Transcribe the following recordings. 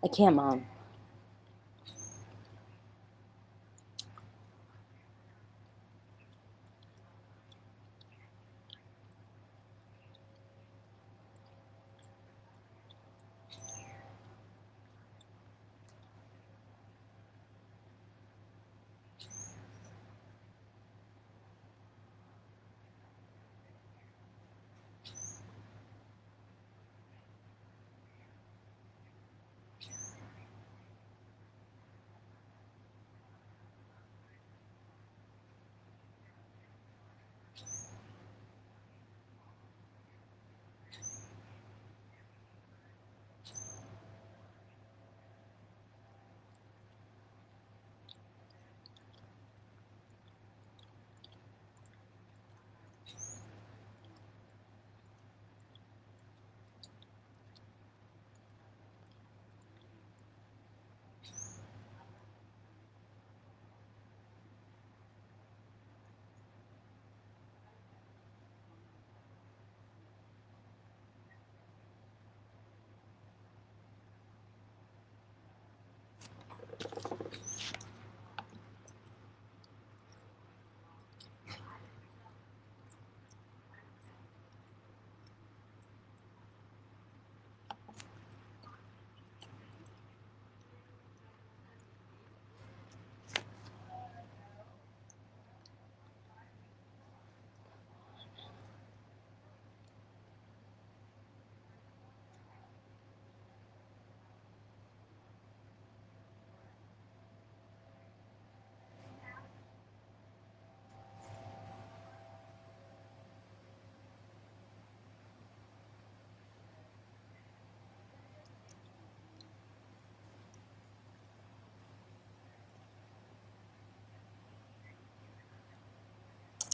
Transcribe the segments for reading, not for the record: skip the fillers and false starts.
I can't, Mom.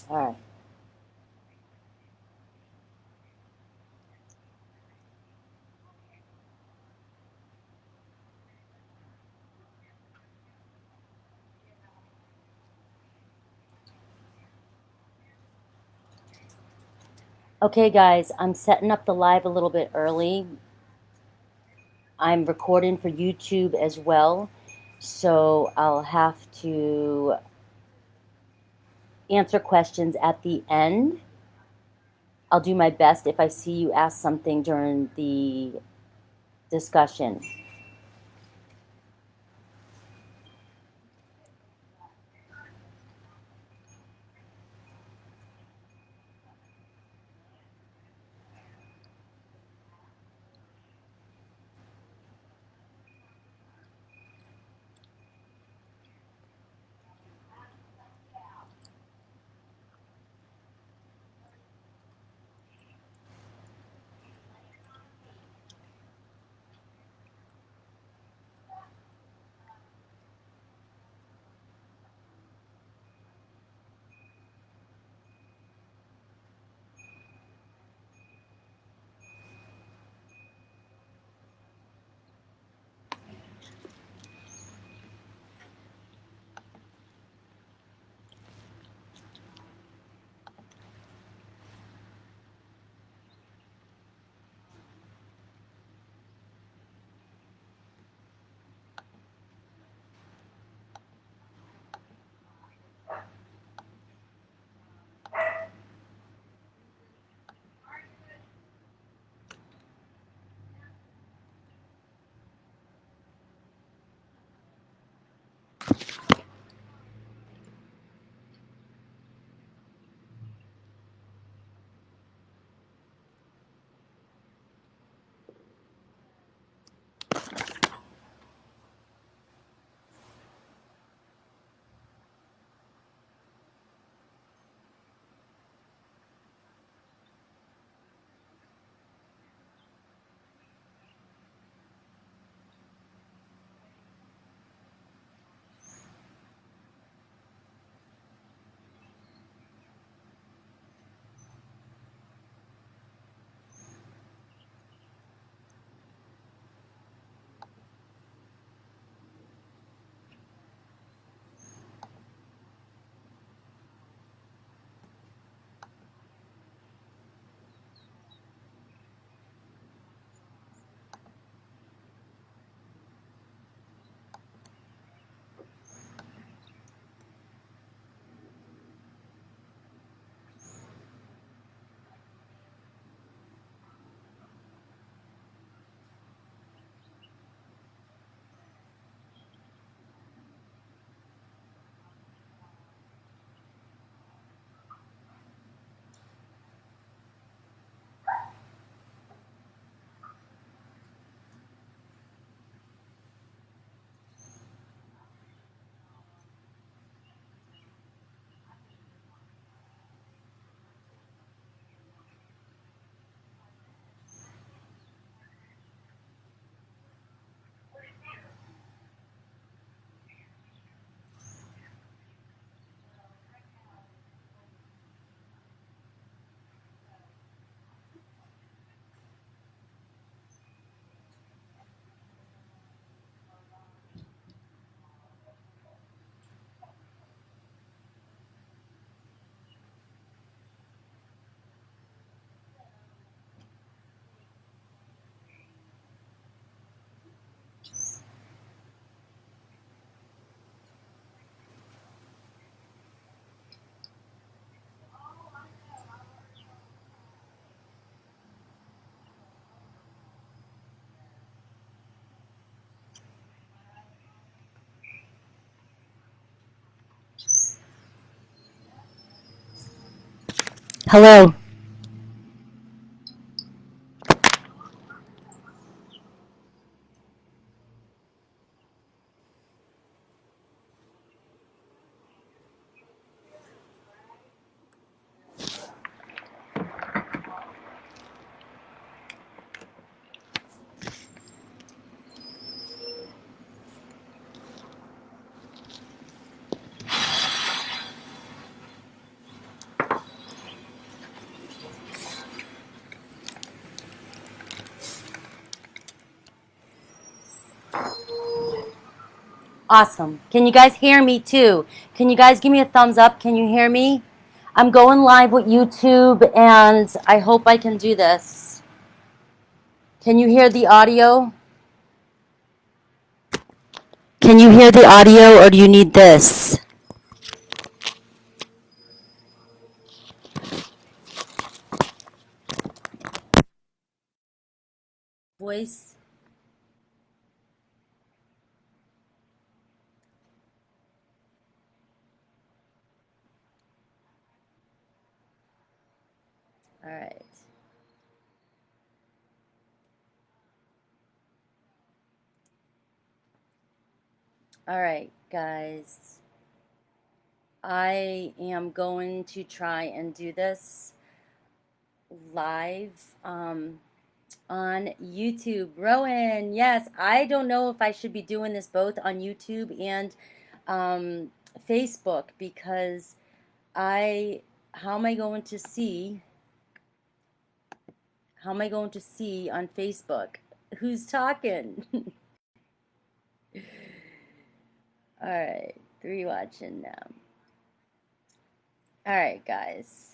All right. Okay, guys, I'm setting up the live a little bit early. I'm recording for YouTube as well, so I'll have to answer questions at the end. I'll do my best if I see you ask something during the discussion. Hello. Awesome. Can you guys hear me too? Can you guys give me a thumbs up? Can you hear me? I'm going live with YouTube and I hope I can do this. Can you hear the audio? Can you hear the audio or do you need this? Voice. All right. All right, guys. I am going to try and do this live on YouTube. Rowan, yes, I don't know if I should be doing this both on YouTube and Facebook because how am I going to see on Facebook who's talking? All right, 3 watching now. All right, guys.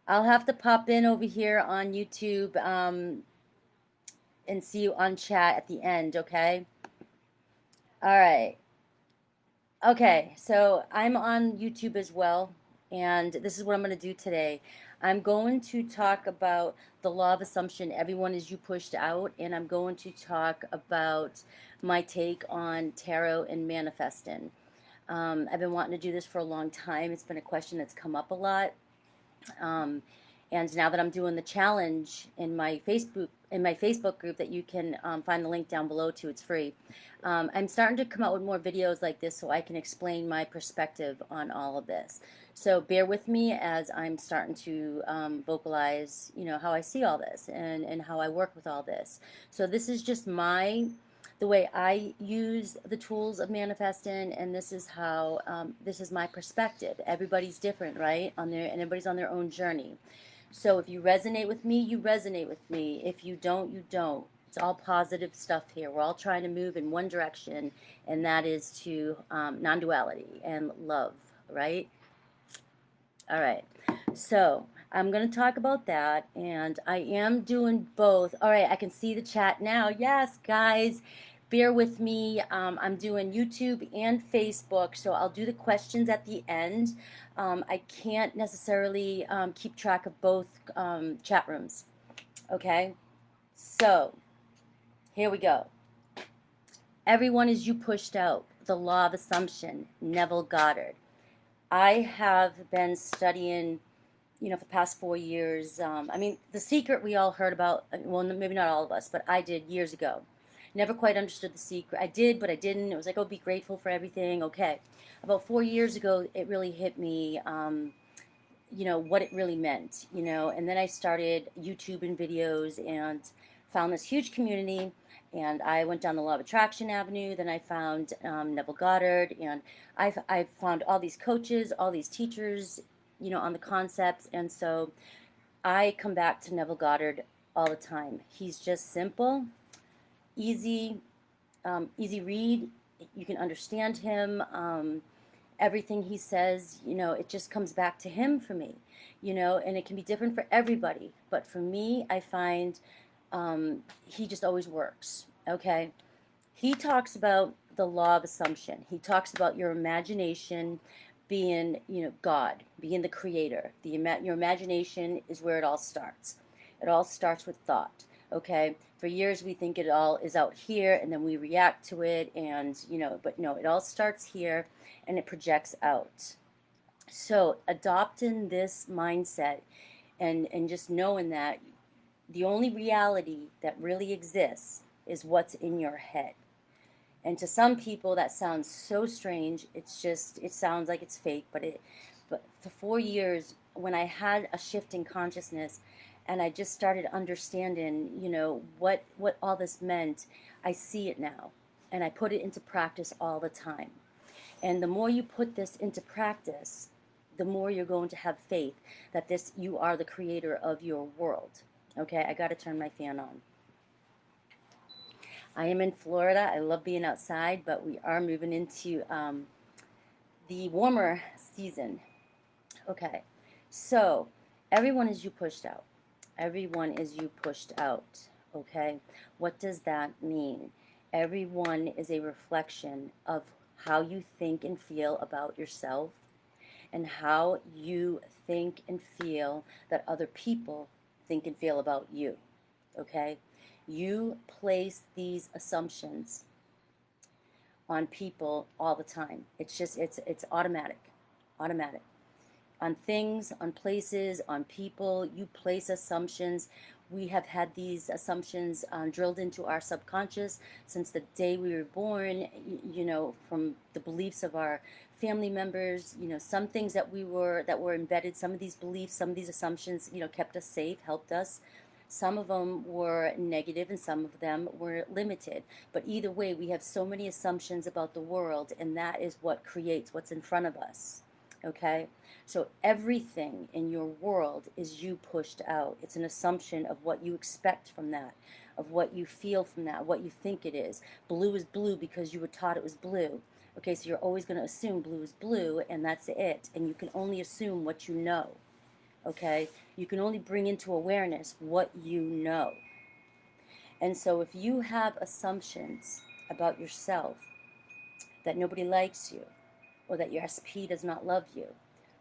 I'll have to pop in over here on YouTube and see you on chat at the end, okay? All right. Okay, so I'm on YouTube as well, and this is what I'm going to do today. I'm going to talk about the law of assumption, everyone is you pushed out, and I'm going to talk about my take on tarot and manifesting. I've been wanting to do this for a long time. It's been a question that's come up a lot. And now that I'm doing the challenge in my Facebook group that you can find the link down below to, it's free. I'm starting to come out with more videos like this so I can explain my perspective on all of this. So bear with me as I'm starting to vocalize, how I see all this and how I work with all this. So this is just the way I use the tools of manifesting, and this is how this is my perspective. Everybody's different, right? And everybody's on their own journey. So if you resonate with me, you resonate with me. If you don't, you don't. It's all positive stuff here. We're all trying to move in one direction, and that is to non-duality and love, right? All right. So I'm going to talk about that, and I am doing both. All right, I can see the chat now. Yes, guys, bear with me. I'm doing YouTube and Facebook, so I'll do the questions at the end. I can't necessarily keep track of both chat rooms. Okay, so here we go. Everyone is you pushed out. The law of assumption, Neville Goddard. I have been studying, for the past 4 years. I mean, The Secret we all heard about, well, maybe not all of us, but I did years ago. Never quite understood The Secret. I did, but I didn't. It was like, oh, be grateful for everything. Okay. About 4 years ago, it really hit me, what it really meant, and then I started YouTubing videos and found this huge community, and I went down the law of attraction avenue. Then I found Neville Goddard, and I found all these coaches, all these teachers, on the concepts, and so I come back to Neville Goddard all the time. He's just simple, easy, easy read. You can understand him. Everything he says, it just comes back to him for me, and it can be different for everybody. But for me, I find he just always works, okay? He talks about the law of assumption. He talks about your imagination being, God, being the creator. Your imagination is where it all starts. It all starts with thought, okay? For years we think it all is out here and then we react to it, and, but no, it all starts here and it projects out. So adopting this mindset and just knowing that the only reality that really exists is what's in your head. And to some people that sounds so strange. It's just, it sounds like it's fake, but for 4 years when I had a shift in consciousness and I just started understanding, what all this meant, I see it now and I put it into practice all the time. And the more you put this into practice, the more you're going to have faith that you are the creator of your world. Okay, I got to turn my fan on. I am in Florida. I love being outside, but we are moving into the warmer season. Okay, so everyone is you pushed out. Everyone is you pushed out. Okay, what does that mean? Everyone is a reflection of how you think and feel about yourself and how you think and feel that other people think and feel about you. Okay, you place these assumptions on people all the time. It's just, it's automatic on things, on places, on people. You place assumptions. We have had these assumptions drilled into our subconscious since the day we were born, from the beliefs of our family members. Some things that were embedded, some of these beliefs, some of these assumptions, kept us safe, helped us. Some of them were negative and some of them were limited. But either way, we have so many assumptions about the world, and that is what creates what's in front of us. Okay? So everything in your world is you pushed out. It's an assumption of what you expect from that, of what you feel from that, what you think it is. Blue is blue because you were taught it was blue. Okay, so you're always going to assume blue is blue, and that's it. And you can only assume what you know. Okay? You can only bring into awareness what you know. And so if you have assumptions about yourself, that nobody likes you, or that your SP does not love you,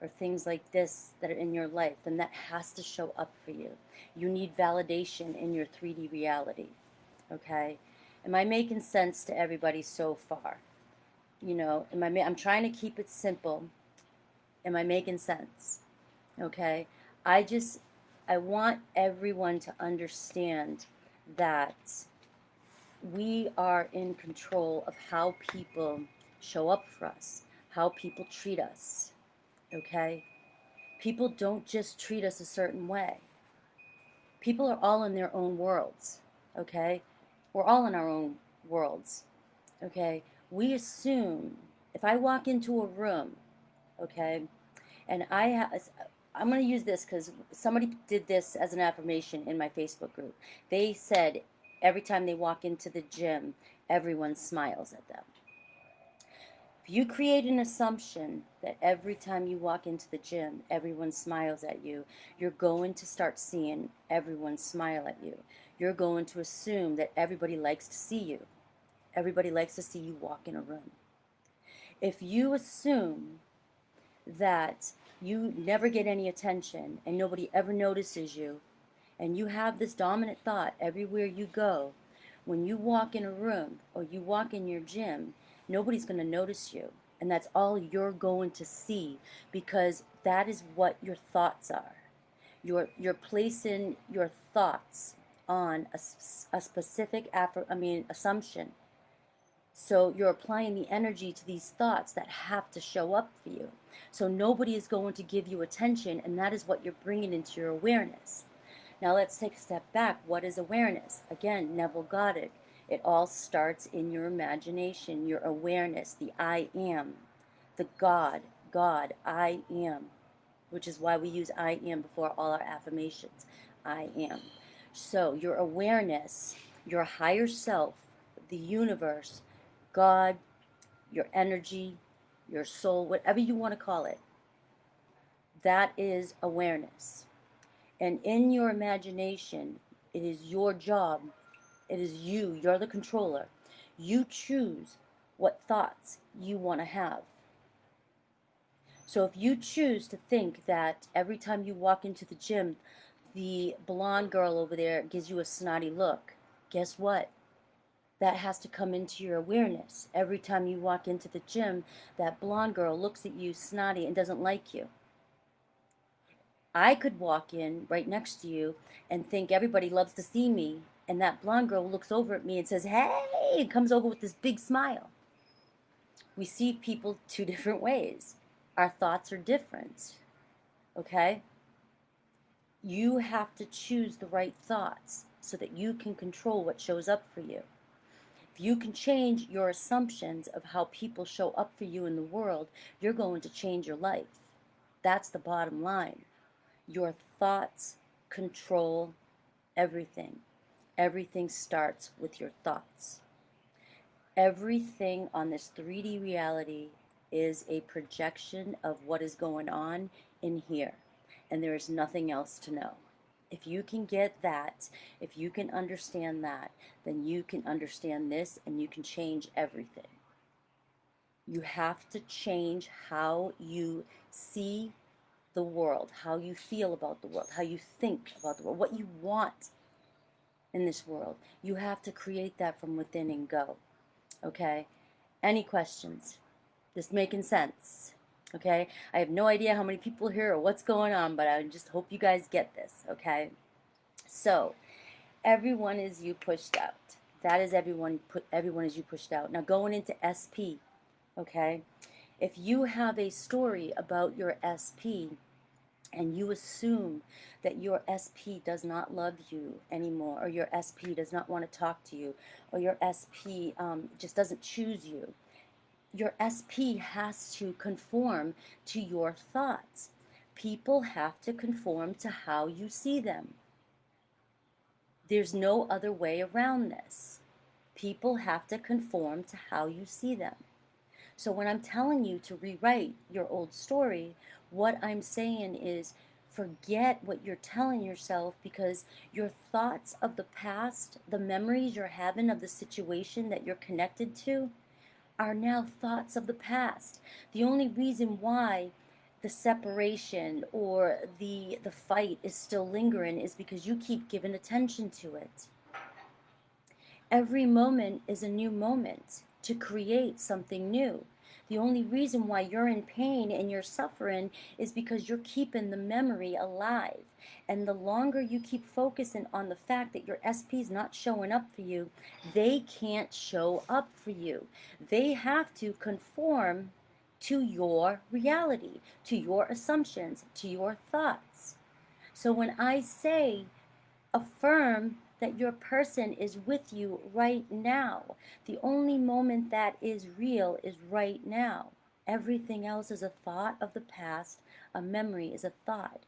or things like this that are in your life, then that has to show up for you. You need validation in your 3D reality. Okay? Am I making sense to everybody so far? I'm trying to keep it simple. Am I making sense? Okay? I want everyone to understand that we are in control of how people show up for us, how people treat us. Okay? People don't just treat us a certain way. People are all in their own worlds. Okay? We're all in our own worlds. Okay? We assume, if I walk into a room, okay, and I'm going to use this because somebody did this as an affirmation in my Facebook group. They said every time they walk into the gym, everyone smiles at them. If you create an assumption that every time you walk into the gym, everyone smiles at you, you're going to start seeing everyone smile at you. You're going to assume that everybody likes to see you. Everybody likes to see you walk in a room. If you assume that you never get any attention and nobody ever notices you, and you have this dominant thought everywhere you go, when you walk in a room or you walk in your gym, nobody's going to notice you. And that's all you're going to see, because that is what your thoughts are. You're placing your thoughts on a specific assumption. So you're applying the energy to these thoughts that have to show up for you. So nobody is going to give you attention, and that is what you're bringing into your awareness. Now let's take a step back. What is awareness? Again, Neville Goddard. It all starts in your imagination, your awareness, the I am, the God, I am, which is why we use I am before all our affirmations. I am. So your awareness, your higher self, the universe, God, your energy, your soul, whatever you want to call it, that is awareness. And in your imagination, it is your job, it is you're the controller. You choose what thoughts you want to have. So if you choose to think that every time you walk into the gym, the blonde girl over there gives you a snotty look, guess what? That has to come into your awareness. Every time you walk into the gym, that blonde girl looks at you snotty and doesn't like you. I could walk in right next to you and think everybody loves to see me, and that blonde girl looks over at me and says, hey, and comes over with this big smile. We see people two different ways. Our thoughts are different, okay? You have to choose the right thoughts so that you can control what shows up for you. If you can change your assumptions of how people show up for you in the world, you're going to change your life. That's the bottom line. Your thoughts control everything. Everything starts with your thoughts. Everything on this 3D reality is a projection of what is going on in here, and there is nothing else to know. If you can get that, if you can understand that, then you can understand this and you can change everything. You have to change how you see the world, how you feel about the world, how you think about the world, what you want in this world. You have to create that from within and go. Okay? Any questions? This making sense? Okay? I have no idea how many people here or what's going on, but I just hope you guys get this. Okay? So, everyone is you pushed out. That is everyone is you pushed out. Now going into SP, okay? If you have a story about your SP and you assume that your SP does not love you anymore, or your SP does not want to talk to you, or your SP just doesn't choose you, your SP has to conform to your thoughts. People have to conform to how you see them. There's no other way around this. People have to conform to how you see them. So when I'm telling you to rewrite your old story, what I'm saying is forget what you're telling yourself, because your thoughts of the past, the memories you're having of the situation that you're connected to, are now thoughts of the past. The only reason why the separation or the fight is still lingering is because you keep giving attention to it. Every moment is a new moment to create something new. The only reason why you're in pain and you're suffering is because you're keeping the memory alive. And the longer you keep focusing on the fact that your SP is not showing up for you, they can't show up for you. They have to conform to your reality, to your assumptions, to your thoughts. So when I say affirm that your person is with you right now, the only moment that is real is right now. Everything else is a thought of the past. A memory is a thought.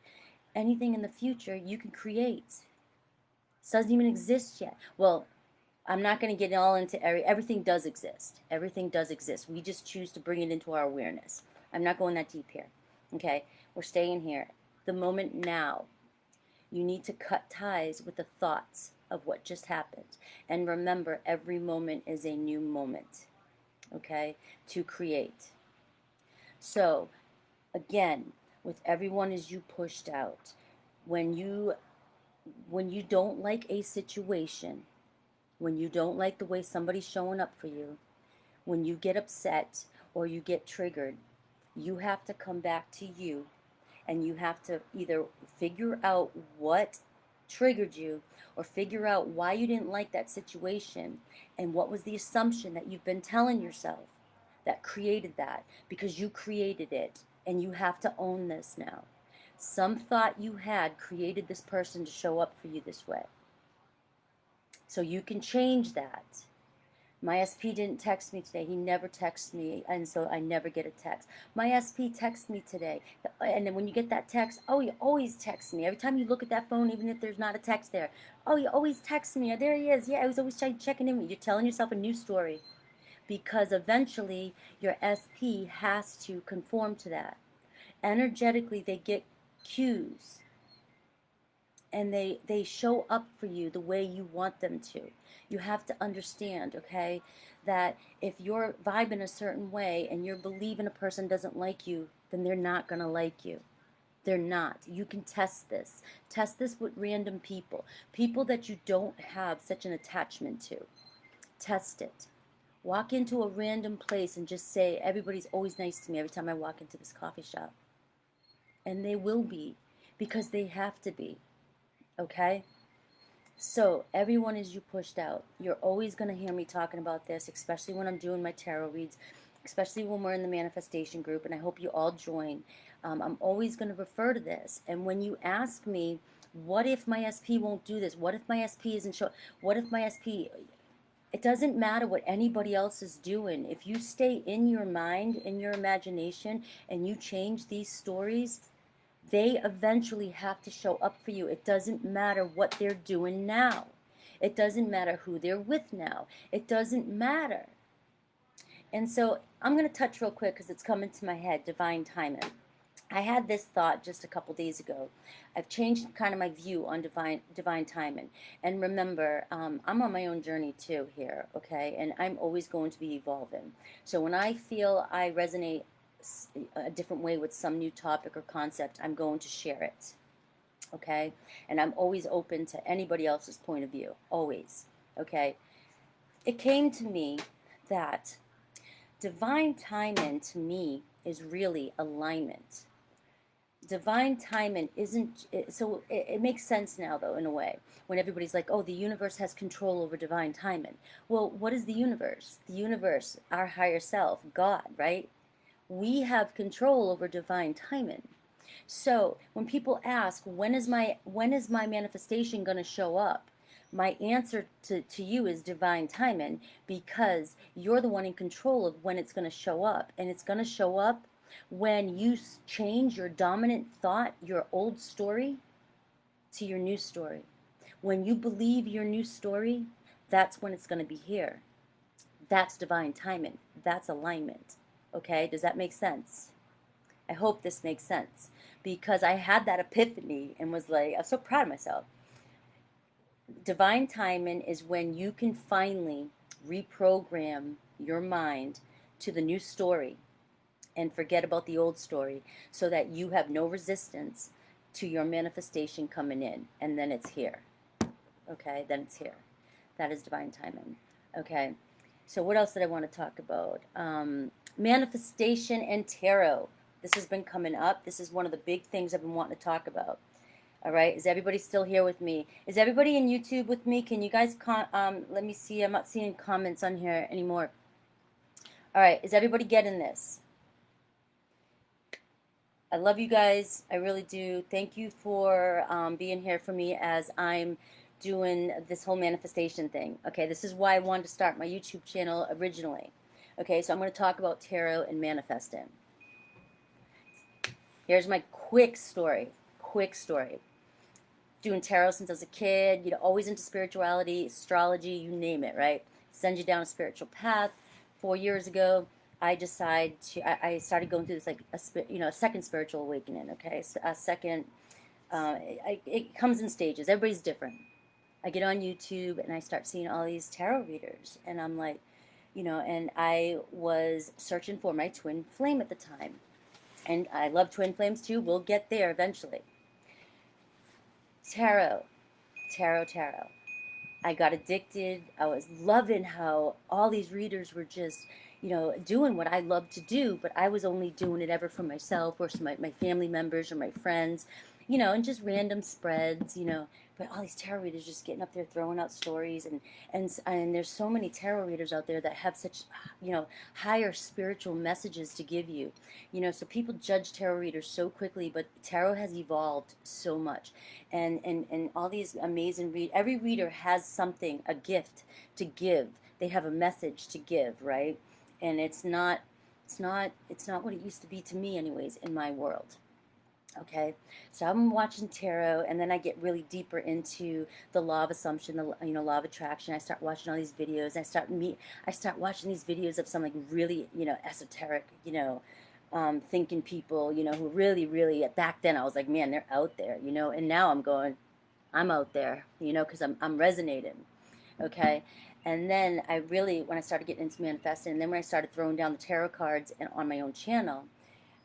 Anything in the future you can create. It doesn't even exist yet. Well, I'm not going to get all into everything does exist. Everything does exist. We just choose to bring it into our awareness. I'm not going that deep here. Okay? We're staying here. The moment now. You need to cut ties with the thoughts of what just happened. And remember, every moment is a new moment. Okay? To create. So, again, with everyone as you pushed out, when you don't like a situation, when you don't like the way somebody's showing up for you, when you get upset or you get triggered, you have to come back to you, and you have to either figure out what triggered you or figure out why you didn't like that situation and what was the assumption that you've been telling yourself that created that, because you created it, and you have to own this now. Some thought you had created this person to show up for you this way. So you can change that. My SP didn't text me today. He never texts me, and so I never get a text. My SP texts me today. And then when you get that text, oh, you always text me. Every time you look at that phone, even if there's not a text there, oh, you always text me. There he is. Yeah, I was always checking in with you. You're telling yourself a new story, because eventually your SP has to conform to that. Energetically, they get cues, and they show up for you the way you want them to. You have to understand, okay, that if you're vibing a certain way and you're believing a person doesn't like you, then they're not going to like you. They're not. You can test this. Test this with random people. People that you don't have such an attachment to. Test it. Walk into a random place and just say, everybody's always nice to me every time I walk into this coffee shop. And they will be, because they have to be, okay? So everyone is you pushed out. You're always going to hear me talking about this, especially when I'm doing my tarot reads, especially when we're in the manifestation group, and I hope you all join. I'm always going to refer to this. And when you ask me, what if my SP won't do this? What if my SP isn't show? What if my SP... It doesn't matter what anybody else is doing. If you stay in your mind, in your imagination, and you change these stories, they eventually have to show up for you. It doesn't matter what they're doing now. It doesn't matter who they're with now. It doesn't matter. And so I'm going to touch real quick because it's coming to my head, divine timing. I had this thought just a couple days ago. I've changed kind of my view on divine timing. And remember, I'm on my own journey too here, okay? And I'm always going to be evolving. So when I feel I resonate a different way with some new topic or concept, I'm going to share it, okay? And I'm always open to anybody else's point of view, always, okay? It came to me that divine timing to me is really alignment. Divine timing isn't, so it makes sense now though, in a way, when everybody's like, oh, the universe has control over divine timing. Well, what is the universe? The universe, our higher self, God, right? We have control over divine timing. So when people ask, when is my manifestation going to show up? My answer to you is divine timing, because you're the one in control of when it's going to show up. And it's going to show up when you change your dominant thought, your old story, to your new story. When you believe your new story, that's when it's going to be here. That's divine timing. That's alignment. Okay, does that make sense? I hope this makes sense, because I had that epiphany and was like, I'm so proud of myself. Divine timing is when you can finally reprogram your mind to the new story and forget about the old story, so that you have no resistance to your manifestation coming in, and then it's here. Okay, then it's here. That is divine timing. Okay, so what else did I want to talk about? Manifestation and tarot. This has been coming up. This is one of the big things I've been wanting to talk about. All right, is everybody still here with me? Is everybody in YouTube with me? Can you guys, let me see, I'm not seeing comments on here anymore. All right, is everybody getting this? I love you guys, I really do. Thank you for being here for me as I'm doing this whole manifestation thing. Okay, this is why I wanted to start my YouTube channel originally. Okay, so I'm going to talk about tarot and manifesting. Here's my quick story. Doing tarot since I was a kid, you know, always into spirituality, astrology, you name it, right? Send you down a spiritual path. 4 years ago, I started going through this, like, a second spiritual awakening, okay? A second, it comes in stages. Everybody's different. I get on YouTube and I start seeing all these tarot readers, and I'm like, you know, and I was searching for my twin flame at the time. And I love twin flames too. We'll get there eventually. Tarot. I got addicted. I was loving how all these readers were just, you know, doing what I love to do, but I was only doing it ever for myself or my family members or my friends, you know, and just random spreads, you know. But all these tarot readers just getting up there throwing out stories, and there's so many tarot readers out there that have such, you know, higher spiritual messages to give you, you know. So people judge tarot readers so quickly, but tarot has evolved so much, and all these amazing every reader has something, a gift to give. They have a message to give, right? And it's not what it used to be to me, anyways, in my world. Okay, so I'm watching tarot, and then I get really deeper into the law of assumption, the law of attraction. I start watching all these videos. I start watching these videos of some, like, really, you know, esoteric, you know, thinking people, you know, who really back then I was like, man, they're out there, you know. And now I'm going, I'm out there, you know, because I'm resonating. Okay, and then when I started getting into manifesting, and then when I started throwing down the tarot cards and on my own channel,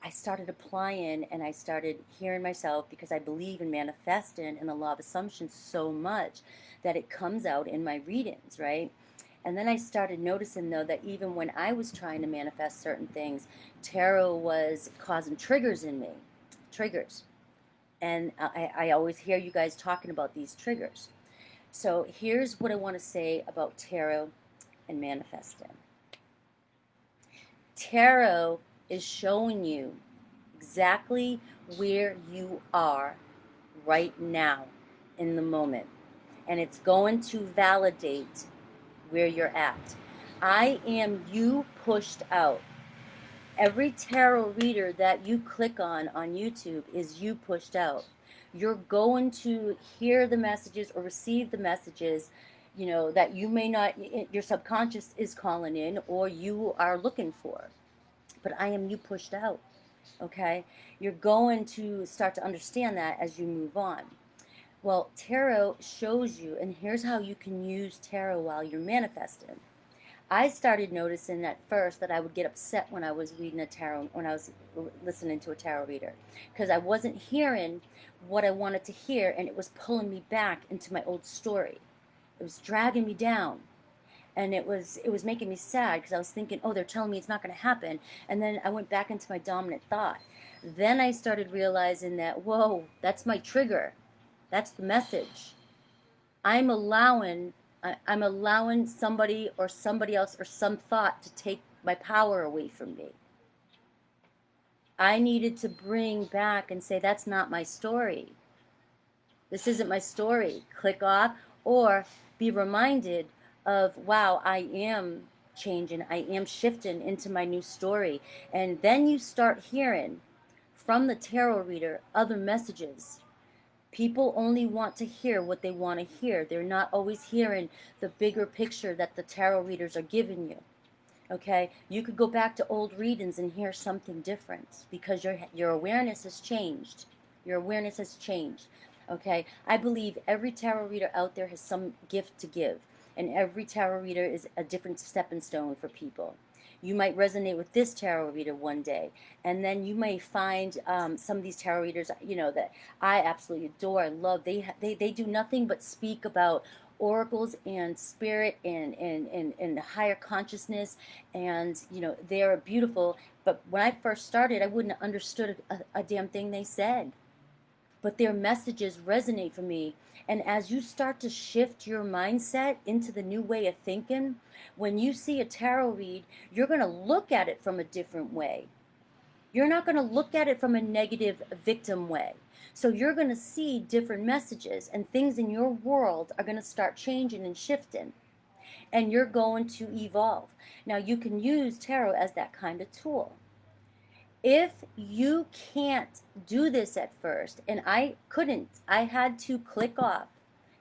I started applying, and I started hearing myself, because I believe in manifesting and the law of assumption so much that it comes out in my readings, right? And then I started noticing, though, that even when I was trying to manifest certain things, tarot was causing triggers in me. Triggers. And I always hear you guys talking about these triggers. So here's what I want to say about tarot and manifesting. Tarot is showing you exactly where you are right now in the moment. And it's going to validate where you're at. I am you pushed out. Every tarot reader that you click on YouTube is you pushed out. You're going to hear the messages or receive the messages, that you may not, your subconscious is calling in or you are looking for. But I am you pushed out, okay? You're going to start to understand that as you move on. Well, tarot shows you, and here's how you can use tarot while you're manifesting. I started noticing at first that I would get upset when I was reading a tarot, when I was listening to a tarot reader, because I wasn't hearing what I wanted to hear, and it was pulling me back into my old story. It was dragging me down, and it was making me sad because I was thinking, oh, they're telling me it's not going to happen, and then I went back into my dominant thought. Then I started realizing that, whoa, that's my trigger. That's the message. I'm allowing somebody or somebody else or some thought to take my power away from me. I needed to bring back and say, that's not my story. This isn't my story. Click off, or be reminded of, wow, I am changing. I am shifting into my new story. And then you start hearing from the tarot reader other messages. People only want to hear what they want to hear. They're not always hearing the bigger picture that the tarot readers are giving you. Okay? You could go back to old readings and hear something different because your awareness has changed. Your awareness has changed. Okay? I believe every tarot reader out there has some gift to give, and every tarot reader is a different stepping stone for people. You might resonate with this tarot reader one day, and then you may find some of these tarot readers, that I absolutely adore, I love. They do nothing but speak about oracles and spirit and higher consciousness, and they are beautiful. But when I first started, I wouldn't have understood a damn thing they said. But their messages resonate for me. And as you start to shift your mindset into the new way of thinking, when you see a tarot read, you're going to look at it from a different way. You're not going to look at it from a negative victim way. So you're going to see different messages, and things in your world are going to start changing and shifting. And you're going to evolve. Now, you can use tarot as that kind of tool. If you can't do this at first, and I couldn't, I had to click off,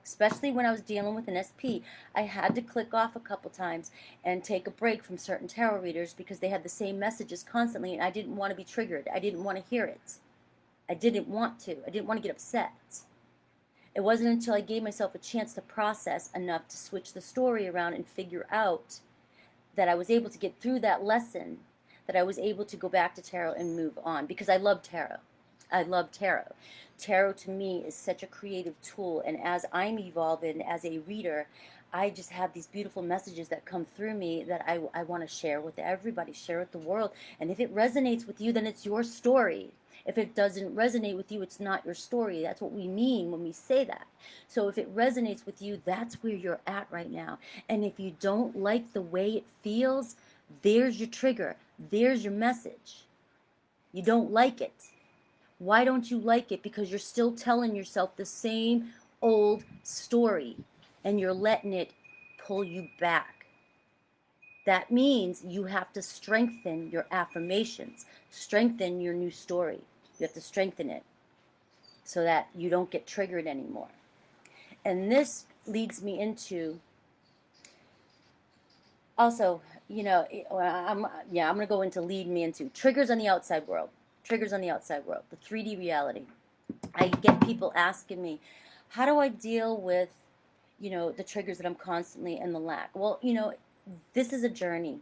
especially when I was dealing with an SP, I had to click off a couple times and take a break from certain tarot readers because they had the same messages constantly, and I didn't want to be triggered. I didn't want to hear it. I didn't want to. I didn't want to get upset. It wasn't until I gave myself a chance to process enough to switch the story around and figure out that I was able to get through that lesson, that I was able to go back to tarot and move on, because I love tarot. I love tarot. Tarot to me is such a creative tool, and as I'm evolving as a reader, I just have these beautiful messages that come through me that I want to share with everybody, share with the world. And if it resonates with you, then it's your story. If it doesn't resonate with you, it's not your story. That's what we mean when we say that. So if it resonates with you, that's where you're at right now. And if you don't like the way it feels, there's your trigger. There's your message. You don't like it. Why don't you like it? Because you're still telling yourself the same old story, and you're letting it pull you back. That means you have to strengthen your affirmations, strengthen your new story. You have to strengthen it so that you don't get triggered anymore. And this leads me into also, I'm going to go into lead me into triggers on the outside world. Triggers on the outside world, the 3D reality. I get people asking me, how do I deal with, the triggers that I'm constantly in the lack? Well, this is a journey.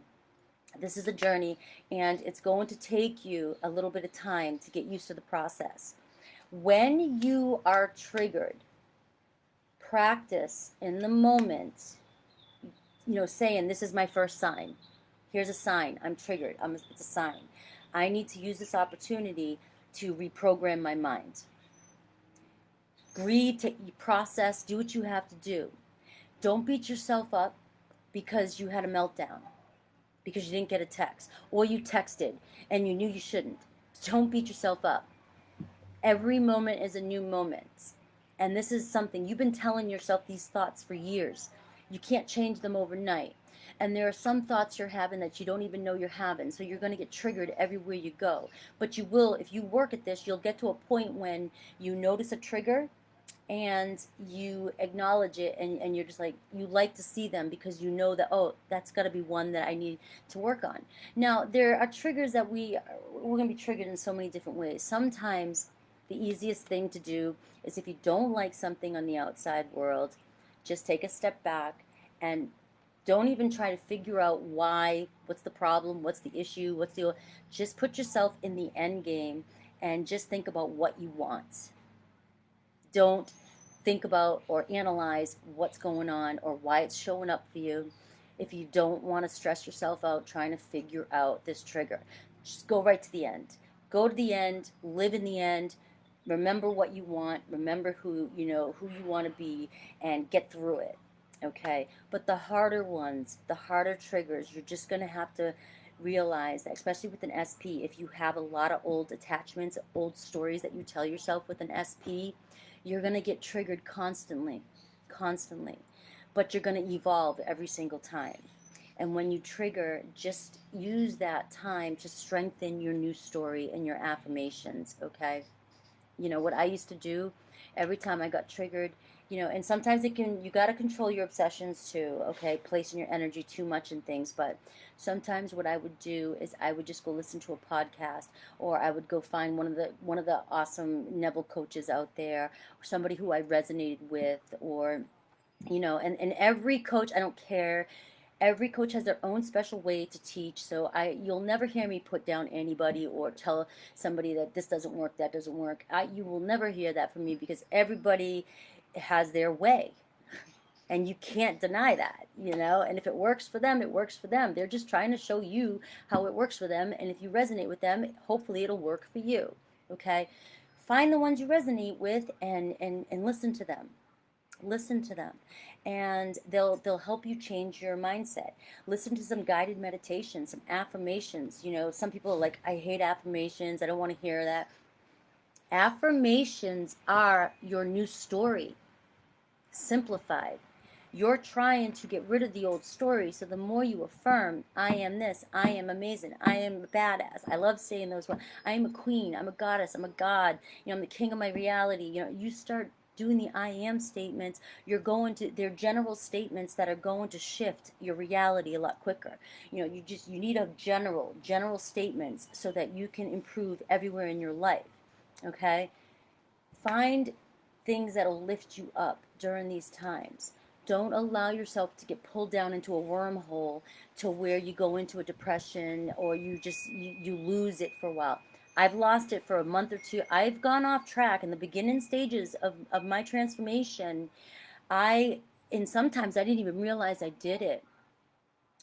This is a journey, and it's going to take you a little bit of time to get used to the process. When you are triggered, practice in the moment saying, this is my first sign. Here's a sign. I'm triggered. It's a sign. I need to use this opportunity to reprogram my mind. Grieve, process, do what you have to do. Don't beat yourself up because you had a meltdown, because you didn't get a text, or you texted and you knew you shouldn't. Don't beat yourself up. Every moment is a new moment. And this is something you've been telling yourself, these thoughts, for years. You can't change them overnight. And there are some thoughts you're having that you don't even know you're having. So you're going to get triggered everywhere you go. But you will, if you work at this, you'll get to a point when you notice a trigger and you acknowledge it, and you're just like, you like to see them because you know that, oh, that's got to be one that I need to work on. Now, there are triggers that we're going to be triggered in so many different ways. Sometimes the easiest thing to do is, if you don't like something on the outside world, just take a step back and don't even try to figure out why, what's the problem, what's the issue, just put yourself in the end game and just think about what you want. Don't think about or analyze what's going on or why it's showing up for you. If you don't want to stress yourself out trying to figure out this trigger, just go right to the end. Go to the end, live in the end, remember what you want, remember who you want to be, and get through it. Okay? But the harder ones, the harder triggers, you're just going to have to realize that, especially with an SP, if you have a lot of old attachments, old stories that you tell yourself with an SP, you're going to get triggered constantly, constantly. But you're going to evolve every single time. And when you trigger, just use that time to strengthen your new story and your affirmations, okay? What I used to do every time I got triggered, and sometimes you got to control your obsessions too, okay, placing your energy too much in things. But sometimes what I would do is I would just go listen to a podcast, or I would go find one of the awesome Neville coaches out there, or somebody who I resonated with, or and every coach, I don't care, every coach has their own special way to teach. So you'll never hear me put down anybody or tell somebody that this doesn't work, that doesn't work. You will never hear that from me, because everybody has their way, and you can't deny that. And if it works for them, it works for them. They're just trying to show you how it works for them, and if you resonate with them, hopefully it'll work for you. Okay, find the ones you resonate with, and listen to them. Listen to them, and they'll help you change your mindset. Listen to some guided meditations, some affirmations. Some people are like, I hate affirmations, I don't want to hear that. Affirmations are your new story simplified. You're trying to get rid of the old story, so the more you affirm, I am this, I am amazing, I am a badass. I love saying those words. I am a queen, I'm a goddess, I'm a god, I'm the king of my reality. You start doing the I am statements, they're general statements that are going to shift your reality a lot quicker. You need a general statements so that you can improve everywhere in your life. Okay? Find things that'll lift you up during these times. Don't allow yourself to get pulled down into a wormhole to where you go into a depression, or you lose it for a while. I've lost it for a month or two. I've gone off track in the beginning stages of my transformation. And sometimes I didn't even realize I did it.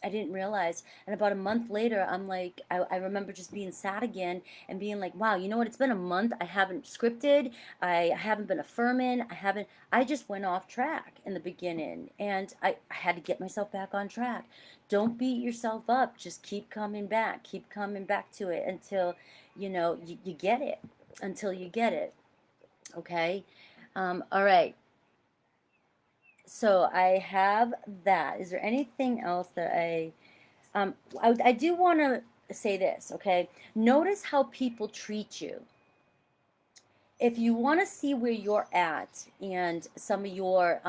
I didn't realize. And about a month later, I'm like, I remember just being sad again and being like, wow, you know what? It's been a month. I haven't scripted. I haven't been affirming. I just went off track in the beginning, and I had to get myself back on track. Don't beat yourself up. Just keep coming back. Keep coming back to it until, you get it. Until you get it. Okay? All right. So I have that. Is there anything else that I do want to say this, okay? Notice how people treat you. If you want to see where you're at and some of your,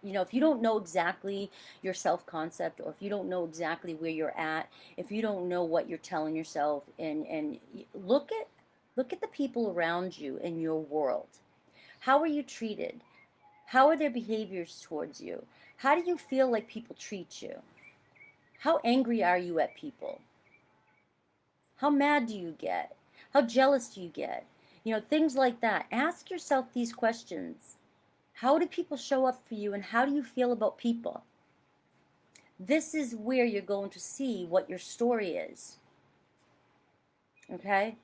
if you don't know exactly your self-concept, or if you don't know exactly where you're at, if you don't know what you're telling yourself, and look at the people around you in your world. How are you treated? How are their behaviors towards you? How do you feel like people treat you? How angry are you at people? How mad do you get? How jealous do you get? Things like that. Ask yourself these questions. How do people show up for you, and how do you feel about people? this is where you're going to see what your story is. Okay?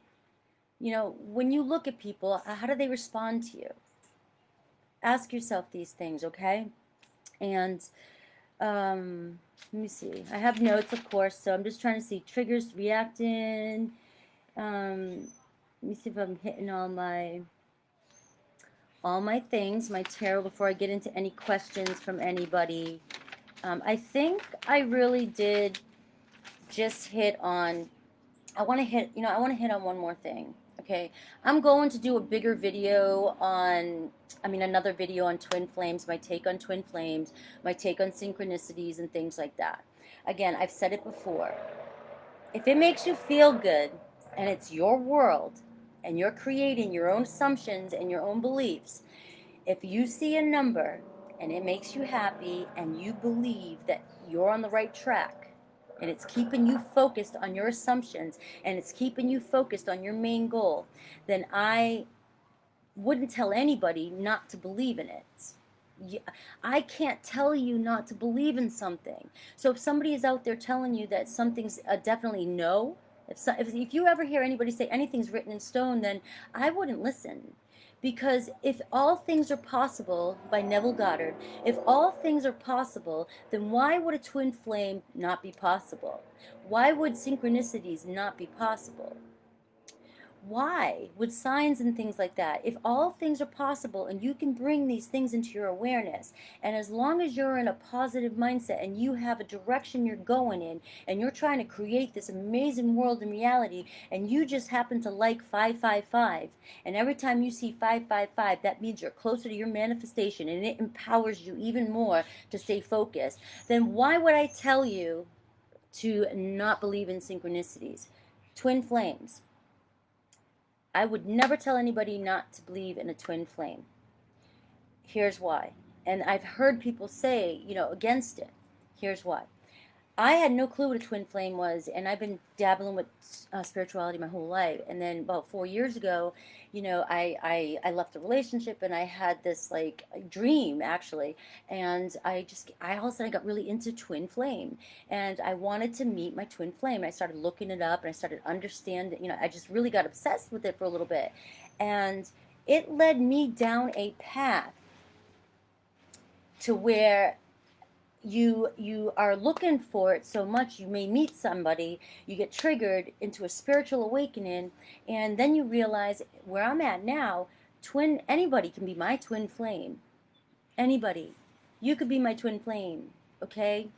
You know, when you look at people, how do they respond to you? Ask yourself these things, okay? And let me see. I have notes, of course, so I'm just trying to see triggers, reacting. Let me see if I'm hitting all my things, my tarot, before I get into any questions from anybody. I think I really did just hit on, I want to hit on one more thing. Okay, I'm going to do a bigger video on, another video on twin flames, my take on twin flames, my take on synchronicities and things like that. Again, I've said it before. If it makes you feel good and it's your world and you're creating your own assumptions and your own beliefs, if you see a number and it makes you happy and you believe that you're on the right track, and it's keeping you focused on your assumptions, and it's keeping you focused on your main goal, then I wouldn't tell anybody not to believe in it. I can't tell you not to believe in something. So if somebody is out there telling you that something's definitely no, if you ever hear anybody say anything's written in stone, then I wouldn't listen. Because if all things are possible, by Neville Goddard, if all things are possible, then why would a twin flame not be possible? Why would synchronicities not be possible? Why would signs and things like that, if all things are possible and you can bring these things into your awareness, and as long as you're in a positive mindset and you have a direction you're going in and you're trying to create this amazing world in reality, and you just happen to like 555, and every time you see 555, that means you're closer to your manifestation and it empowers you even more to stay focused, then why would I tell you to not believe in synchronicities? Twin flames. I would never tell anybody not to believe in a twin flame. Here's why. And I've heard people say, against it. Here's why. I had no clue what a twin flame was, and I've been dabbling with spirituality my whole life. And then about 4 years ago, I left a relationship, and I had this like dream actually, and I all of a sudden got really into twin flame, and I wanted to meet my twin flame. And I started looking it up, and I started understanding. I just really got obsessed with it for a little bit, and it led me down a path to where you are looking for it so much, you may meet somebody, you get triggered into a spiritual awakening, and then you realize where I'm at now, anybody can be my twin flame. Anybody. You could be my twin flame, okay?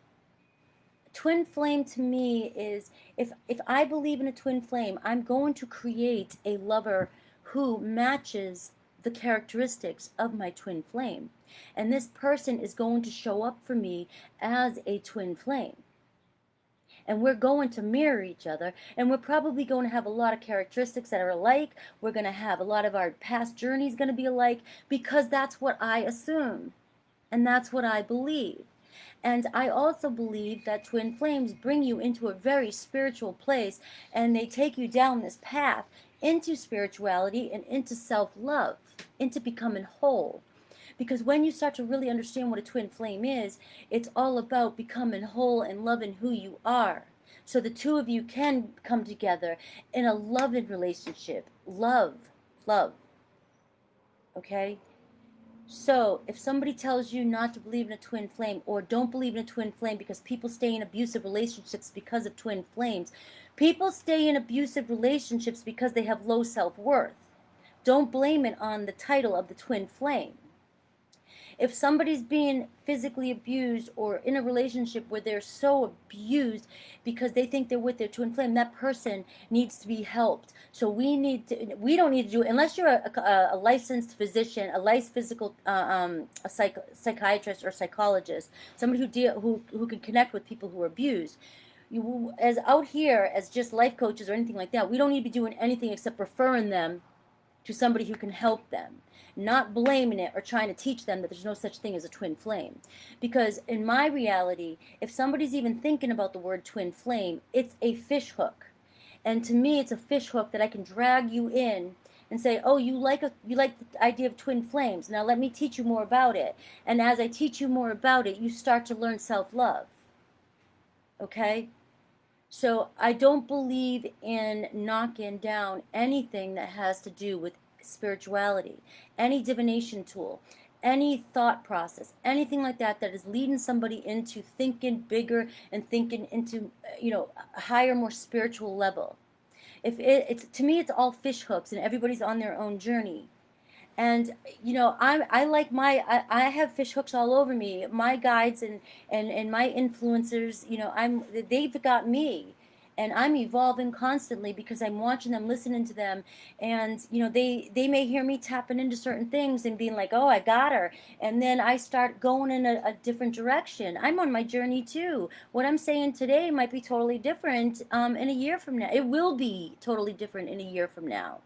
Twin flame to me is, if I believe in a twin flame, I'm going to create a lover who matches the characteristics of my twin flame. And this person is going to show up for me as a twin flame. And we're going to mirror each other, and we're probably going to have a lot of characteristics that are alike. We're going to have a lot of our past journeys going to be alike, because that's what I assume, and that's what I believe. And I also believe that twin flames bring you into a very spiritual place, and they take you down this path into spirituality and into self-love, into becoming whole. Because when you start to really understand what a twin flame is, it's all about becoming whole and loving who you are. So the two of you can come together in a loving relationship. Love. Okay? So if somebody tells you not to believe in a twin flame, or don't believe in a twin flame because people stay in abusive relationships because of twin flames, people stay in abusive relationships because they have low self-worth. Don't blame it on the title of the twin flame. If somebody's being physically abused, or in a relationship where they're so abused because they think they're with their twin flame, that person needs to be helped. So we don't need to do it unless you're a licensed physician, a licensed physical psychiatrist or psychologist, somebody who can connect with people who are abused. As out here as just life coaches or anything like that, we don't need to be doing anything except referring them to somebody who can help them, not blaming it or trying to teach them that there's no such thing as a twin flame. Because in my reality, if somebody's even thinking about the word twin flame, it's a fish hook. And to me, it's a fish hook that I can drag you in and say, oh, you like the idea of twin flames. Now let me teach you more about it. And as I teach you more about it, you start to learn self-love. okay? So I don't believe in knocking down anything that has to do with spirituality, any divination tool, any thought process, anything like that that is leading somebody into thinking bigger and thinking into, a higher, more spiritual level. If it's, to me, it's all fish hooks, and everybody's on their own journey. And I like I have fish hooks all over me. My guides and my influencers, they've got me, and I'm evolving constantly because I'm watching them, listening to them, and they may hear me tapping into certain things and being like, oh, I got her, and then I start going in a different direction. I'm on my journey too. What I'm saying today might be totally different in a year from now. It will be totally different in a year from now.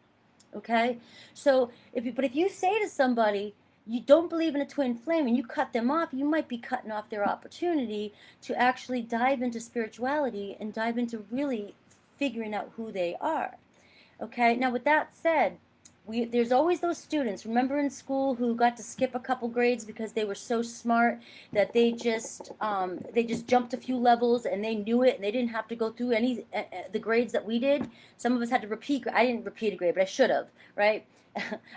Okay, so if you say to somebody you don't believe in a twin flame and you cut them off, you might be cutting off their opportunity to actually dive into spirituality and dive into really figuring out who they are. Okay, now with that said, there's always those students, remember in school, who got to skip a couple grades because they were so smart that they just jumped a few levels and they knew it and they didn't have to go through any the grades that we did. Some of us had to repeat. I didn't repeat a grade, but I should have, right?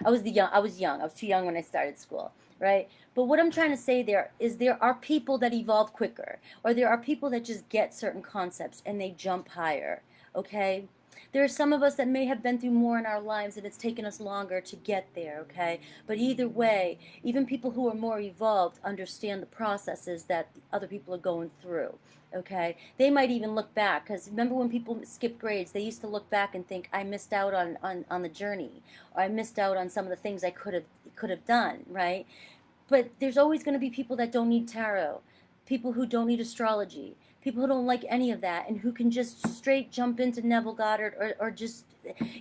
I was young. I was too young when I started school, right? But what I'm trying to say there is there are people that evolve quicker, or there are people that just get certain concepts and they jump higher, okay? There are some of us that may have been through more in our lives and it's taken us longer to get there, okay? But either way, even people who are more evolved understand the processes that other people are going through, okay? They might even look back, because remember when people skip grades, they used to look back and think, I missed out on the journey, or I missed out on some of the things I could have done, right? But there's always going to be people that don't need tarot, people who don't need astrology, people who don't like any of that, and who can just straight jump into Neville Goddard, or just,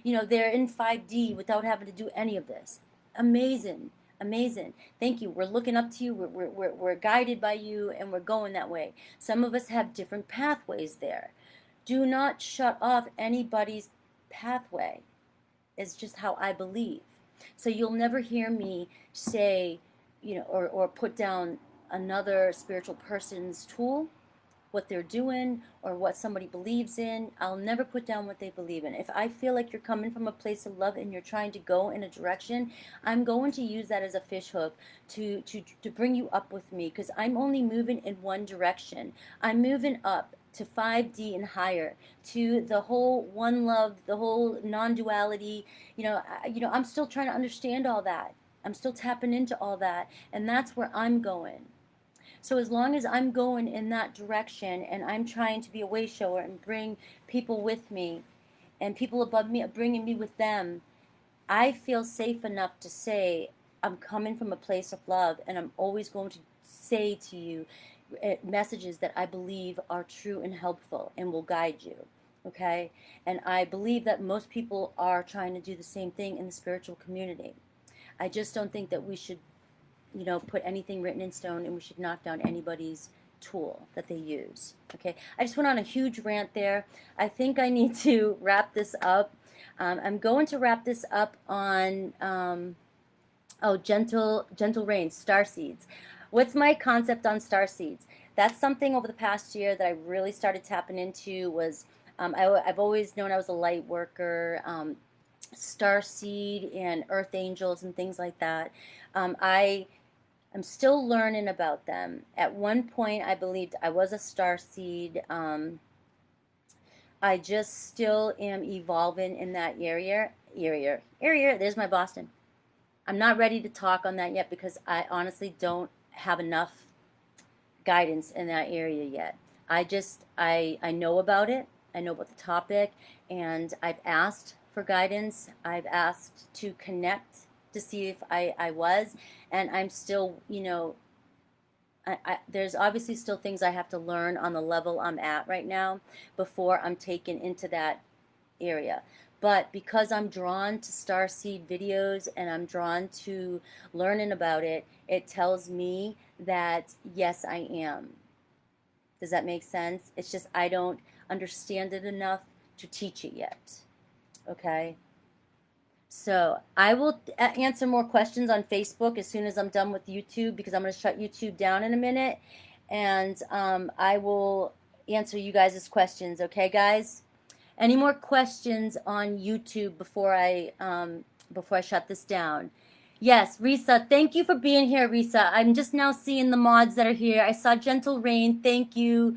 they're in 5D without having to do any of this. Amazing. Amazing. Thank you. We're looking up to you. We're guided by you, and we're going that way. Some of us have different pathways there. Do not shut off anybody's pathway. It's just how I believe. So you'll never hear me say, or put down another spiritual person's tool, what they're doing, or what somebody believes in. I'll never put down what they believe in. If I feel like you're coming from a place of love and you're trying to go in a direction, I'm going to use that as a fish hook to bring you up with me, because I'm only moving in one direction. I'm moving up to 5D and higher, to the whole one love, the whole non-duality. I'm still trying to understand all that. I'm still tapping into all that, and that's where I'm going. So as long as I'm going in that direction and I'm trying to be a way shower and bring people with me, and people above me are bringing me with them, I feel safe enough to say I'm coming from a place of love, and I'm always going to say to you messages that I believe are true and helpful and will guide you. Okay? And I believe that most people are trying to do the same thing in the spiritual community. I just don't think that we should put anything written in stone, and we should knock down anybody's tool that they use. Okay, I just went on a huge rant there. I think I need to wrap this up. I'm going to wrap this up on gentle rain, star seeds. What's my concept on star seeds? That's something over the past year that I really started tapping into. Was I've always known I was a light worker, star seed and earth angels and things like that. I'm still learning about them. At one point, I believed I was a star seed. I just still am evolving in that area. There's my Boston. I'm not ready to talk on that yet because I honestly don't have enough guidance in that area yet. I know about it. I know about the topic, and I've asked for guidance. I've asked to connect to see if I was, and I'm still, there's obviously still things I have to learn on the level I'm at right now before I'm taken into that area. But because I'm drawn to starseed videos and I'm drawn to learning about it, it tells me that yes, I am. Does that make sense? It's just I don't understand it enough to teach it yet. Okay? So I will answer more questions on Facebook as soon as I'm done with YouTube, because I'm going to shut YouTube down in a minute. And I will answer you guys' questions, okay, guys? Any more questions on YouTube before I shut this down? Yes, Risa, thank you for being here, Risa. I'm just now seeing the mods that are here. I saw Gentle Rain, thank you.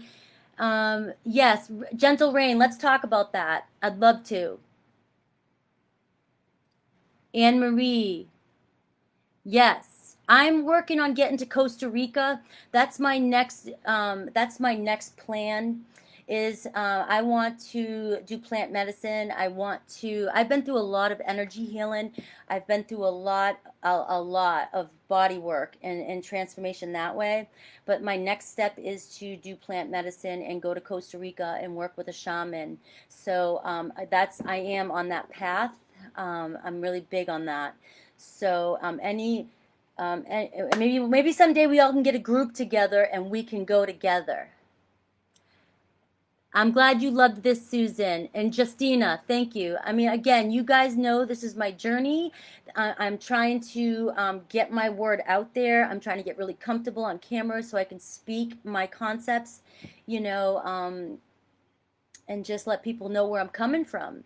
Yes, Gentle Rain, let's talk about that. I'd love to. Anne Marie, yes, I'm working on getting to Costa Rica. That's my next. That's my next plan. Is I want to do plant medicine. I want to. I've been through a lot of energy healing. I've been through a lot of body work and transformation that way. But my next step is to do plant medicine and go to Costa Rica and work with a shaman. So I am on that path. I'm really big on that. So and maybe someday we all can get a group together and we can go together. I'm glad you loved this, Susan. And Justina, thank you. I mean, again, you guys know this is my journey. I'm trying to get my word out there. I'm trying to get really comfortable on camera so I can speak my concepts, and just let people know where I'm coming from.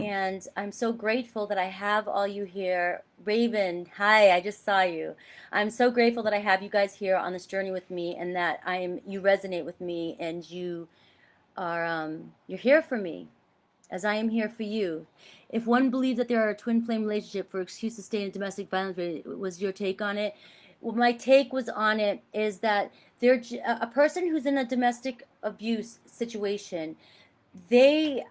And I'm so grateful that I have all you here. Raven, hi, I just saw you. I'm so grateful that I have you guys here on this journey with me, and that you resonate with me, and you're here for me, as I am here for you. If one believed that there are a twin flame relationship for excuse to stay in domestic violence, was your take on it? Well, my take was on it is that a person who's in a domestic abuse situation, they're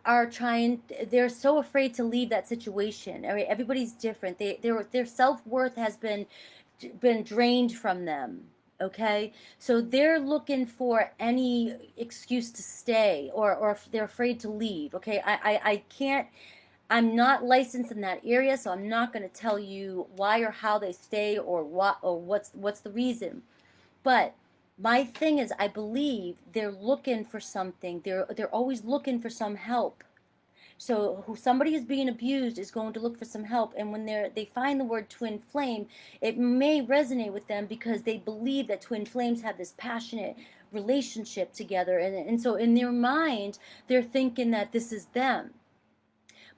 so afraid to leave that situation. I mean, everybody's different. Their self-worth has been drained from them. Okay, so they're looking for any excuse to stay, or if they're afraid to leave. Okay, I can't, I'm not licensed in that area, so I'm not going to tell you why or how they stay, or what's the reason. But my thing is, I believe they're looking for something. They're always looking for some help. So somebody who's being abused is going to look for some help, and when they find the word twin flame, it may resonate with them because they believe that twin flames have this passionate relationship together, and so in their mind they're thinking that this is them.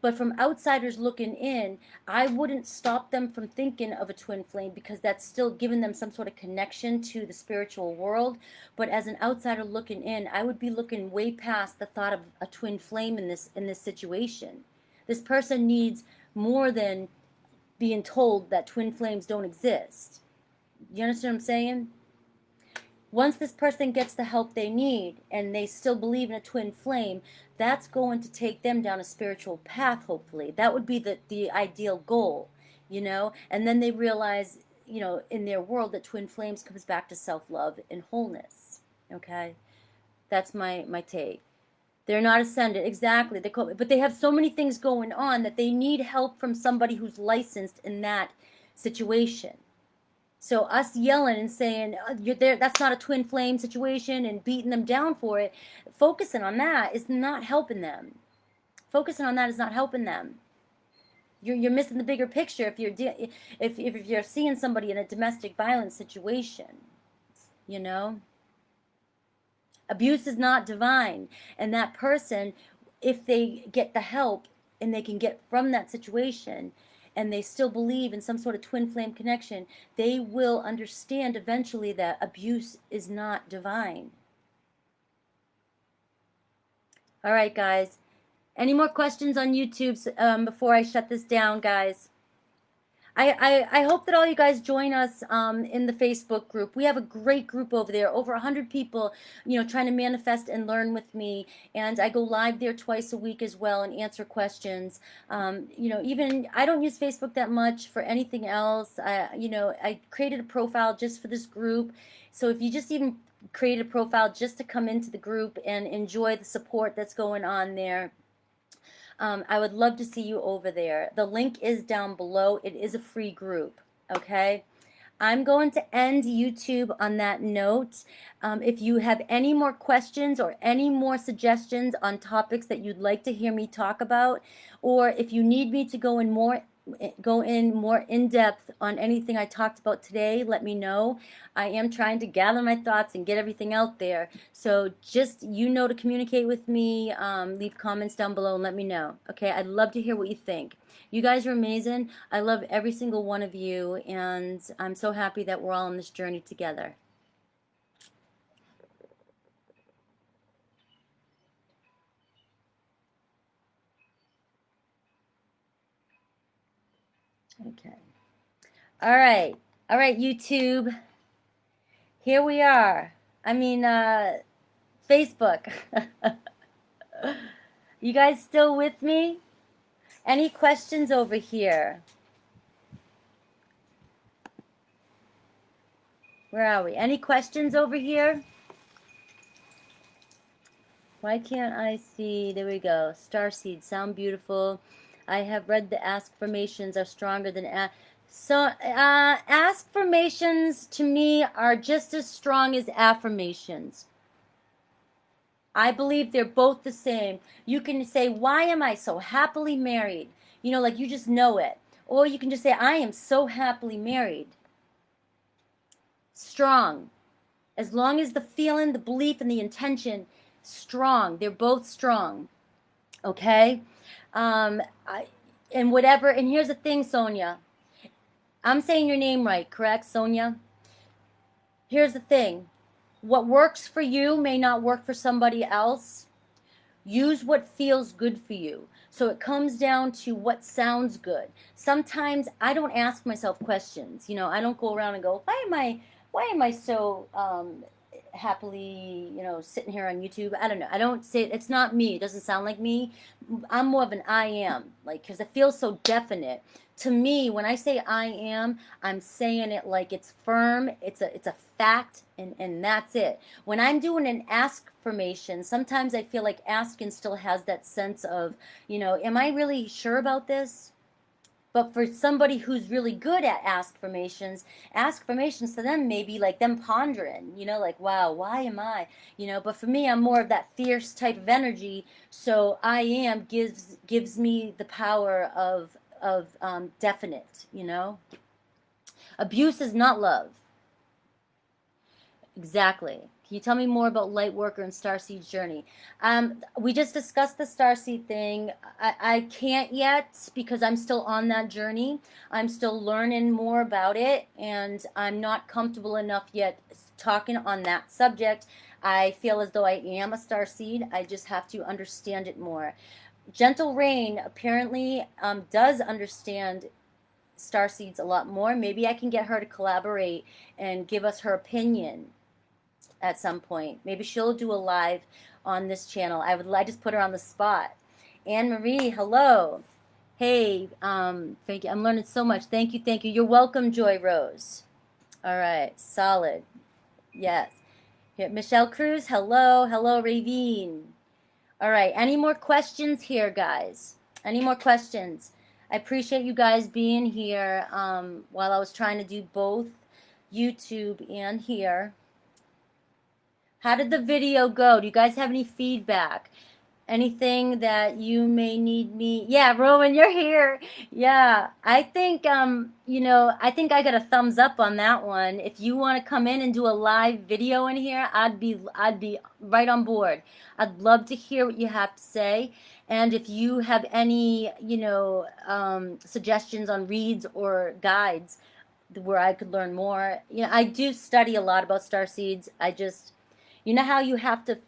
But from outsiders looking in, I wouldn't stop them from thinking of a twin flame, because that's still giving them some sort of connection to the spiritual world. But as an outsider looking in, I would be looking way past the thought of a twin flame in this situation. This person needs more than being told that twin flames don't exist. You understand what I'm saying? Once this person gets the help they need and they still believe in a twin flame, that's going to take them down a spiritual path, hopefully. That would be the ideal goal, and then they realize, in their world, that twin flames comes back to self-love and wholeness. Okay, that's my take. They're not ascended, exactly, but they have so many things going on that they need help from somebody who's licensed in that situation. So us yelling and saying, you're there, that's not a twin flame situation, and beating them down for it, focusing on that is not helping them. Focusing on that is not helping them. You're missing the bigger picture if you're seeing somebody in a domestic violence situation. Abuse is not divine, and that person, if they get the help and they can get from that situation, and they still believe in some sort of twin flame connection, they will understand eventually that abuse is not divine. All right, guys. Any more questions on YouTube before I shut this down, guys? I hope that all you guys join us in the Facebook group. We have a great group over there, over 100 people, trying to manifest and learn with me. And I go live there twice a week as well and answer questions. Even I don't use Facebook that much for anything else. I created a profile just for this group. So if you just even create a profile just to come into the group and enjoy the support that's going on there, I would love to see you over there. The link is down below. It is a free group, okay? I'm going to end YouTube on that note. If you have any more questions or any more suggestions on topics that you'd like to hear me talk about, or if you need me to go in more go in more in depth on anything I talked about today, let me know. I am trying to gather my thoughts and get everything out there. So just, to communicate with me, leave comments down below and let me know. Okay, I'd love to hear what you think. You guys are amazing. I love every single one of you, and I'm so happy that we're all on this journey together. Okay. All right. All right, YouTube. Here we are. I mean, Facebook. You guys still with me? Any questions over here? Where are we? Any questions over here? Why can't I see? There we go. Starseed, sound beautiful. I have read the ask formations are stronger than ask formations to me are just as strong as affirmations. I believe they're both the same. You can say, why am I so happily married? Like you just know it. Or you can just say, I am so happily married. Strong. As long as the feeling, the belief, and the intention, strong. They're both strong. Okay? And whatever, and here's the thing, Sonia. I'm saying your name right, correct, Sonia? Here's the thing. What works for you may not work for somebody else. Use what feels good for you. So it comes down to what sounds good. Sometimes I don't ask myself questions. I don't go around and go, why am I so happily, sitting here on YouTube? I don't know. I don't say, it's not me. It doesn't sound like me. I'm more of an I am, because it feels so definite. To me, when I say I am, I'm saying it like it's firm, it's a fact, and that's it. When I'm doing an ask formation, sometimes I feel like asking still has that sense of, am I really sure about this? But for somebody who's really good at ask formations to them may be like them pondering, like, wow, why am I? But for me, I'm more of that fierce type of energy. So I am gives me the power of definite, Abuse is not love. Exactly. Can you tell me more about Lightworker and Starseed's journey? We just discussed the Starseed thing. I can't yet because I'm still on that journey. I'm still learning more about it, and I'm not comfortable enough yet talking on that subject. I feel as though I am a Starseed. I just have to understand it more. Gentle Rain apparently does understand Starseeds a lot more. Maybe I can get her to collaborate and give us her opinion at some point. Maybe she'll do a live on this channel. I just put her on the spot. Anne Marie, hello. Hey, Frankie, I'm learning so much. Thank you, thank you. You're welcome, Joy Rose. All right, solid. Yes. Here, Michelle Cruz, hello. Hello, Ravine. All right, any more questions here, guys? Any more questions? I appreciate you guys being here while I was trying to do both YouTube and here. How did the video go? Do you guys have any feedback? Anything that you may need me? Yeah, Rowan, you're here. Yeah, I think I think I got a thumbs up on that one. If you want to come in and do a live video in here, I'd be right on board. I'd love to hear what you have to say. And if you have any, suggestions on reads or guides where I could learn more, I do study a lot about starseeds. I just, how you have to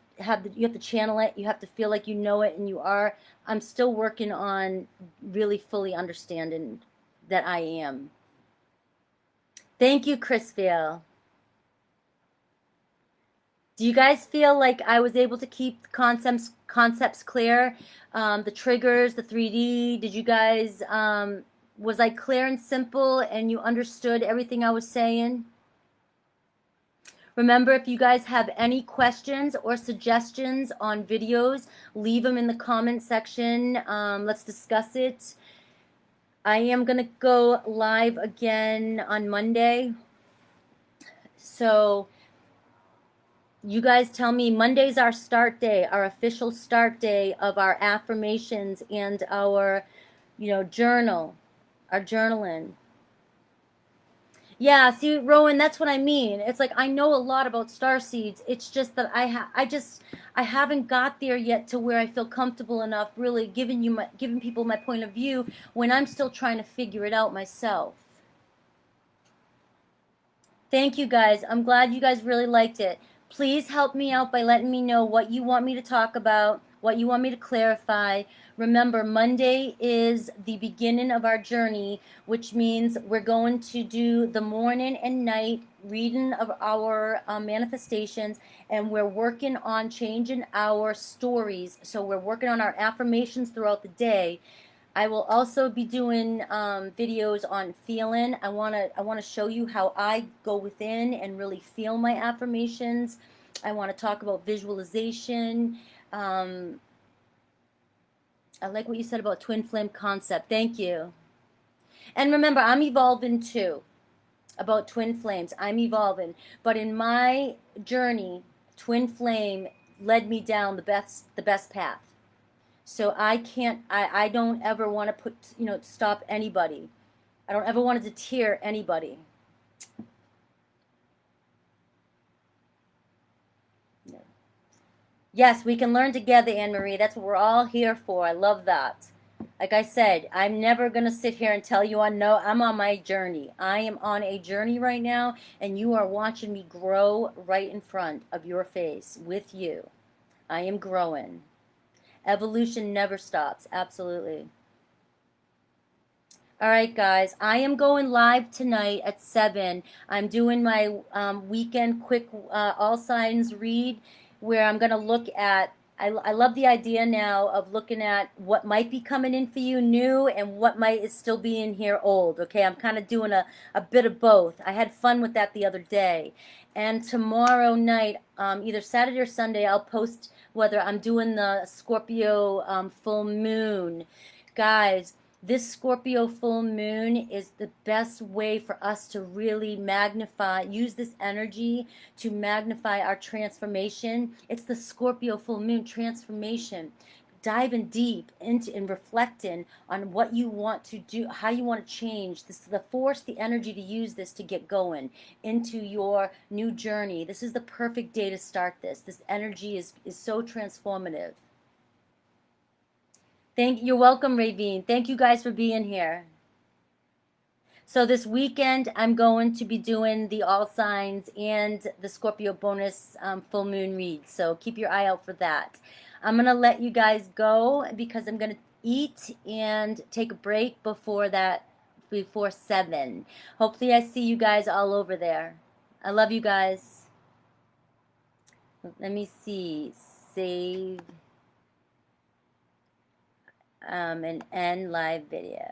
you have to channel it, you have to feel like you know it, and you are. I'm still working on really fully understanding that I am. Thank you, Chris Vale. Do you guys feel like I was able to keep the concepts clear? The triggers, the 3D, did you guys, was I clear and simple and you understood everything I was saying? Remember, if you guys have any questions or suggestions on videos, leave them in the comment section. Let's discuss it. I am going to go live again on Monday. So you guys tell me, Monday's our start day, our official start day of our affirmations and our, journal. Our journaling. Yeah, see, Rowan, that's what I mean. It's like I know a lot about star seeds. It's just that I haven't got there yet to where I feel comfortable enough really giving people my point of view when I'm still trying to figure it out myself. Thank you guys. I'm glad you guys really liked it. Please help me out by letting me know what you want me to talk about, what you want me to clarify. Remember, Monday is the beginning of our journey, which means we're going to do the morning and night reading of our manifestations, and we're working on changing our stories. So we're working on our affirmations throughout the day. I will also be doing videos on feeling. I wanna show you how I go within and really feel my affirmations. I want to talk about visualization. Um, I like what you said about twin flame concept. Thank you. And remember, I'm evolving too. About twin flames, I'm evolving. But in my journey, twin flame led me down the best path. So I don't ever want to stop anybody. I don't ever want to deter anybody. No. Yes, we can learn together, Anne Marie. That's what we're all here for. I love that. Like I said, I'm never going to sit here and tell you I'm on my journey. I am on a journey right now, and you are watching me grow right in front of your face with you. I am growing. Evolution never stops. Absolutely. All right, guys, I am going live tonight at 7. I'm doing my weekend quick all signs read where I'm going to look at. I love the idea now of looking at what might be coming in for you new and what might is still be in here old. Okay, I'm kind of doing a bit of both. I had fun with that the other day. And tomorrow night, either Saturday or Sunday, I'll post whether I'm doing the Scorpio full moon. Guys, this Scorpio full moon is the best way for us to really use this energy to magnify our transformation. It's the Scorpio full moon transformation. Diving deep into and reflecting on what you want to do, how you want to change. This is the force, the energy to use this to get going into your new journey. This is the perfect day to start this. This energy is so transformative. You're welcome, Ravine. Thank you guys for being here. So this weekend, I'm going to be doing the All Signs and the Scorpio bonus full moon read. So keep your eye out for that. I'm going to let you guys go because I'm going to eat and take a break before 7. Hopefully I see you guys all over there. I love you guys. Let me see. Save. An end live video.